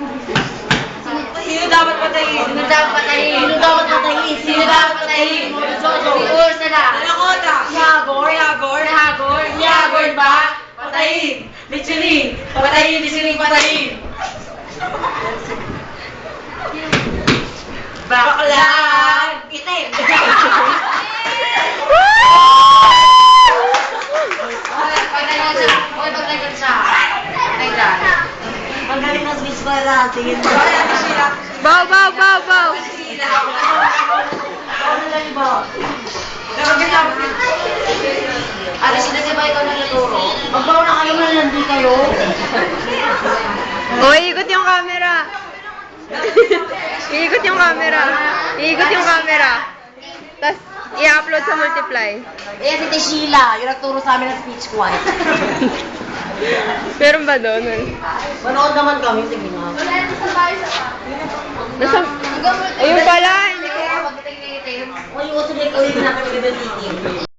Sino dapat patayin? Sino dapat patayin? Sino dapat patayin? Sino dapat patayin? Si Ursula. Terracotta. Si Hagor. Si Hagor. Si Hagor. Si Hagor ba? Patayin. Litsuning. Patayin, Litsuning, patayin. Baklaan. Itim. Pagdagan siya. Pagdagan siya. Pagdagan. Magaling na Swiss para. Tingin mo. Bow, bow, bow, bow. Ano sila si ba ikaw nagtuturo? Magbaw na kayo na nandun kayo. O, ikot yung camera. Iikot yung camera. Iikot yung camera. Tapos, i-upload sa Multiply. Eh, si Sheila, yung nagturo sa amin ng speech quiz. Meron ba doon? Manood naman kami, sige nga. Nasa... Ayun pala, hindi ko... Pagdating ni Itim. O yung uso na ikaw yung pinapagod ng